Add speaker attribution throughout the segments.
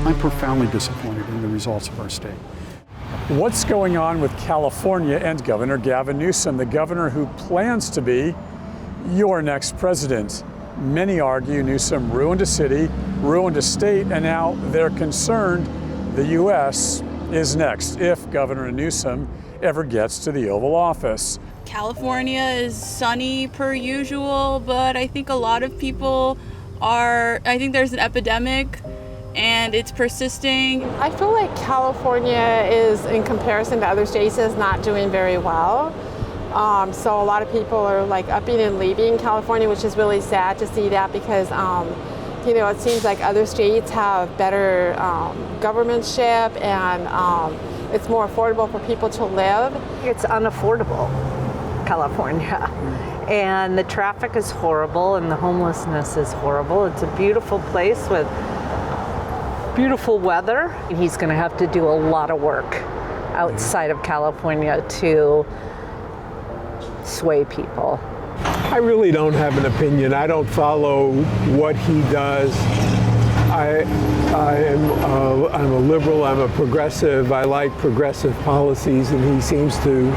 Speaker 1: I'm profoundly disappointed in the results of our state.
Speaker 2: What's going on with California and Governor Gavin Newsom, the governor who plans to be your next president? Many argue Newsom ruined a city, ruined a state, and now they're concerned the U.S. is next if Governor Newsom ever gets to the Oval Office.
Speaker 3: California is sunny per usual, but I think a lot of people I think there's an epidemic and it's persisting.
Speaker 4: I feel like California is, in comparison to other states, is not doing very well. So a lot of people are like upping and leaving California, which is really sad to see that because, it seems like other states have better governmentship and it's more affordable for people to live.
Speaker 5: It's unaffordable, California. And the traffic is horrible and the homelessness is horrible. It's a beautiful place with beautiful weather. He's going to have to do a lot of work outside of California to sway people.
Speaker 6: I really don't have an opinion. I don't follow what he does. I'm a liberal, I'm a progressive. I like progressive policies, and he seems to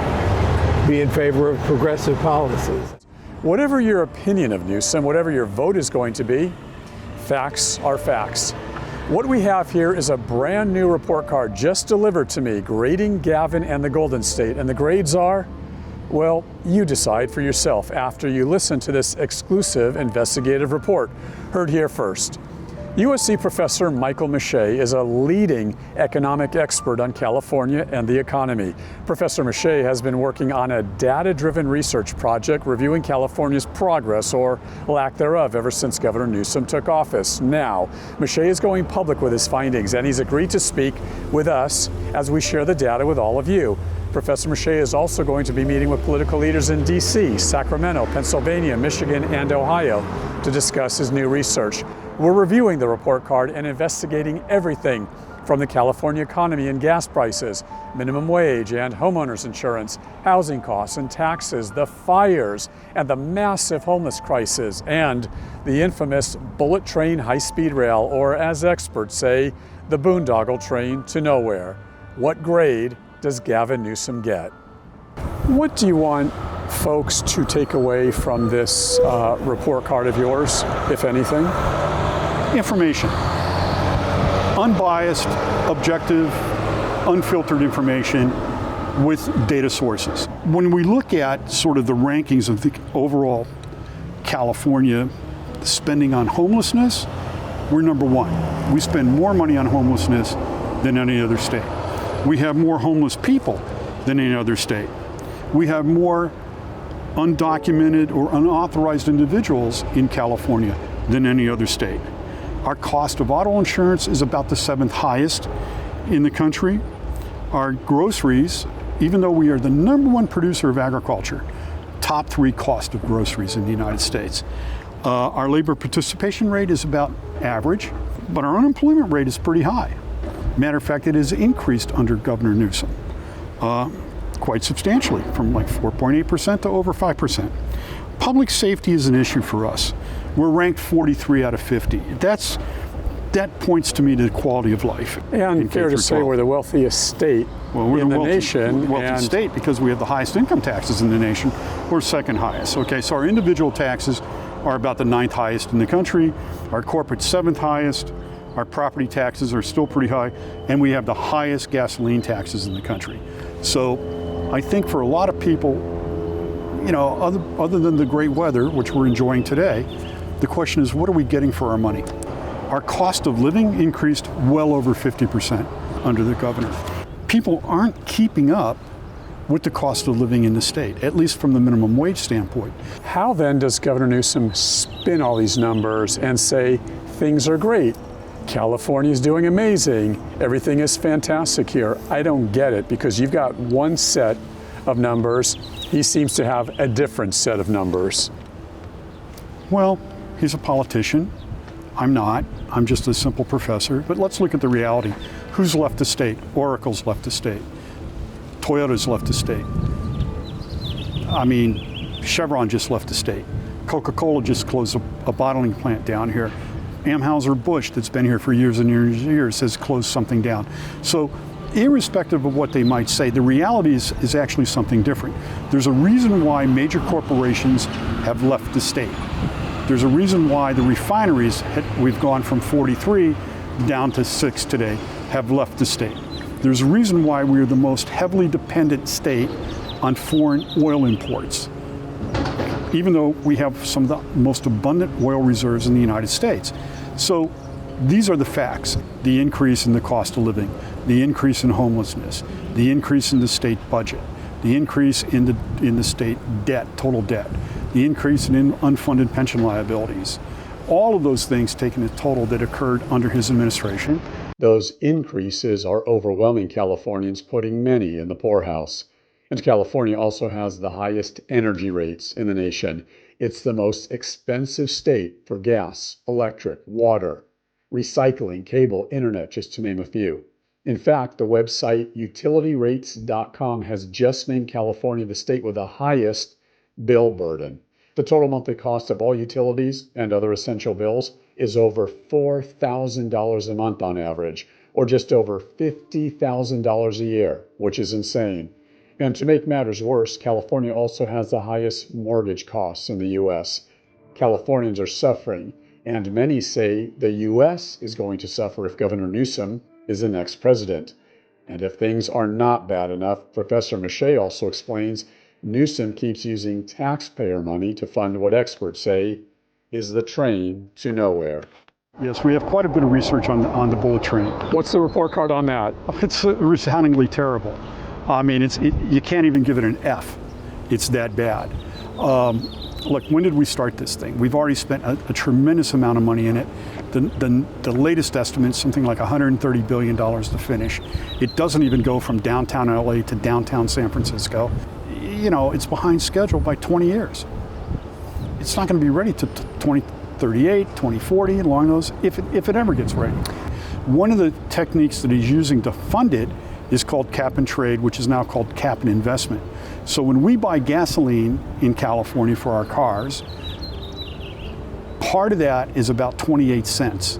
Speaker 6: be in favor of progressive policies.
Speaker 2: Whatever your opinion of Newsom, whatever your vote is going to be, facts are facts. What we have here is a brand new report card just delivered to me, grading Gavin and the Golden State. And the grades are, well, you decide for yourself after you listen to this exclusive investigative report. Heard here first. USC Professor Michael Mische is a leading economic expert on California and the economy. Professor Mische has been working on a data-driven research project reviewing California's progress or lack thereof ever since Governor Newsom took office. Now, Mische is going public with his findings, and he's agreed to speak with us as we share the data with all of you. Professor Mische is also going to be meeting with political leaders in D.C., Sacramento, Pennsylvania, Michigan, and Ohio to discuss his new research. We're reviewing the report card and investigating everything from the California economy and gas prices, minimum wage and homeowners insurance, housing costs and taxes, the fires and the massive homeless crisis, and the infamous bullet train high-speed rail, or as experts say, the boondoggle train to nowhere. What grade does Gavin Newsom get? What do you want folks to take away from this report card of yours, if anything?
Speaker 1: Information. Unbiased, objective, unfiltered information with data sources. When we look at sort of the rankings of the overall California spending on homelessness, we're number one. We spend more money on homelessness than any other state. We have more homeless people than any other state. We have more undocumented or unauthorized individuals in California than any other state. Our cost of auto insurance is about the 7th highest in the country. Our groceries, even though we are the #1 producer of agriculture, top 3 cost of groceries in the United States. Our labor participation rate is about average, but our unemployment rate is pretty high. Matter of fact, it has increased under Governor Newsom quite substantially, from like 4.8% to over 5%. Public safety is an issue for us. We're ranked 43 out of 50. That points to me to the quality of life.
Speaker 2: And fair to say we're the wealthiest state in the nation.
Speaker 1: We're the wealthiest state because we have the highest income taxes in the nation. We're second highest. Okay, so our individual taxes are about the 9th highest in the country. Our corporate 7th highest. Our property taxes are still pretty high, and we have the highest gasoline taxes in the country. So I think for a lot of people, other than the great weather, which we're enjoying today, the question is, what are we getting for our money? Our cost of living increased well over 50% under the governor. People aren't keeping up with the cost of living in the state, at least from the minimum wage standpoint.
Speaker 2: How then does Governor Newsom spin all these numbers and say things are great? California is doing amazing. Everything is fantastic here. I don't get it, because you've got one set of numbers. He seems to have a different set of numbers.
Speaker 1: Well, he's a politician. I'm not. I'm just a simple professor. But let's look at the reality. Who's left the state? Oracle's left the state. Toyota's left the state. Chevron just left the state. Coca-Cola just closed a bottling plant down here. Anheuser-Busch, that's been here for years and years and years, has closed something down. So irrespective of what they might say, the reality is actually something different. There's a reason why major corporations have left the state. There's a reason why the refineries, we've gone from 43 down to 6 today, have left the state. There's a reason why we're the most heavily dependent state on foreign oil imports, even though we have some of the most abundant oil reserves in the United States. So these are the facts. The increase in the cost of living, the increase in homelessness, the increase in the state budget, the increase in the state debt, total debt, the increase in unfunded pension liabilities. All of those things taken a total that occurred under his administration.
Speaker 2: Those increases are overwhelming Californians, putting many in the poorhouse. And California also has the highest energy rates in the nation. It's the most expensive state for gas, electric, water, recycling, cable, internet, just to name a few. In fact, the website utilityrates.com has just named California the state with the highest bill burden. The total monthly cost of all utilities and other essential bills is over $4,000 a month on average, or just over $50,000 a year, which is insane. And to make matters worse, California also has the highest mortgage costs in the U.S. Californians are suffering, and many say the U.S. is going to suffer if Governor Newsom is the next president. And if things are not bad enough, Professor Mische also explains Newsom keeps using taxpayer money to fund what experts say is the train to nowhere.
Speaker 1: Yes, we have quite a bit of research on the bullet train.
Speaker 2: What's the report card on that?
Speaker 1: It's resoundingly terrible. I mean, you can't even give it an F. It's that bad. Look, when did we start this thing? We've already spent a tremendous amount of money in it. The latest estimate is something like $130 billion to finish. It doesn't even go from downtown LA to downtown San Francisco. You know, it's behind schedule by 20 years. It's not going to be ready to 2038, 2040, along those, if it ever gets ready. One of the techniques that he's using to fund it is called cap and trade, which is now called cap and investment. So when we buy gasoline in California for our cars, part of that is about 28 cents.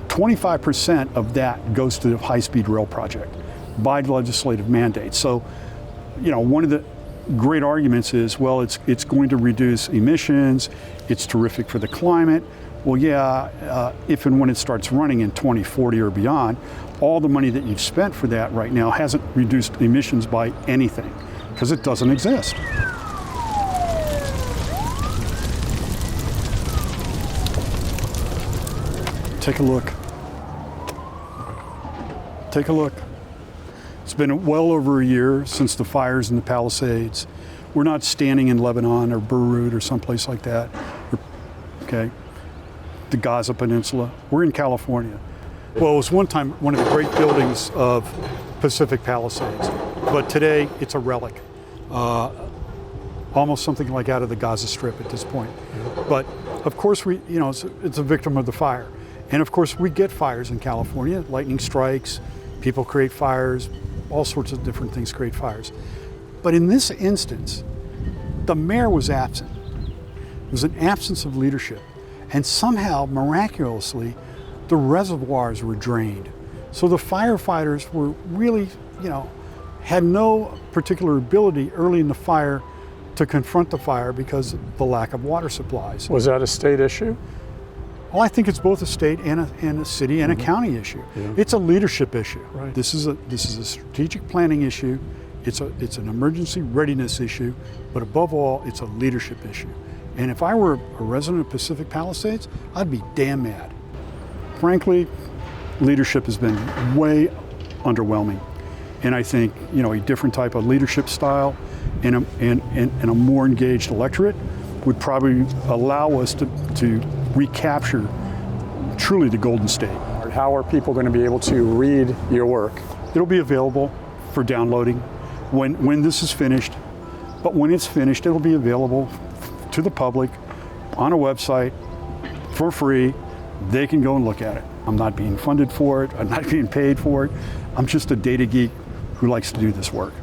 Speaker 1: 25% of that goes to the high-speed rail project by legislative mandate. So, you know, one of the great arguments is, well, it's going to reduce emissions, it's terrific for the climate. Well, yeah, if and when it starts running in 2040 or beyond, all the money that you've spent for that right now hasn't reduced emissions by anything, because it doesn't exist. Take a look. Take a look. It's been well over a year since the fires in the Palisades. We're not standing in Lebanon or Beirut or someplace like that. Okay, the Gaza Peninsula. We're in California. Well, it was one time one of the great buildings of Pacific Palisades, but today it's a relic. Almost something like out of the Gaza Strip at this point. But of course, it's a victim of the fire. And of course, we get fires in California. Lightning strikes, people create fires, all sorts of different things create fires. But in this instance, the mayor was absent. There was an absence of leadership. And somehow, miraculously, the reservoirs were drained. So the firefighters were really, had no particular ability early in the fire to confront the fire because of the lack of water supplies.
Speaker 2: Was that a state issue?
Speaker 1: Well, I think it's both a state and a city and a county issue. Yeah. It's a leadership issue.
Speaker 2: Right.
Speaker 1: This is a strategic planning issue. It's an emergency readiness issue, but above all, it's a leadership issue. And if I were a resident of Pacific Palisades, I'd be damn mad. Frankly, leadership has been way underwhelming. And I think, a different type of leadership style and a more engaged electorate would probably allow us to recapture truly the Golden State.
Speaker 2: How are people going to be able to read your work?
Speaker 1: It'll be available for downloading when this is finished. But when it's finished, it'll be available to the public on a website for free. They can go and look at it. I'm not being funded for it. I'm not being paid for it. I'm just a data geek who likes to do this work.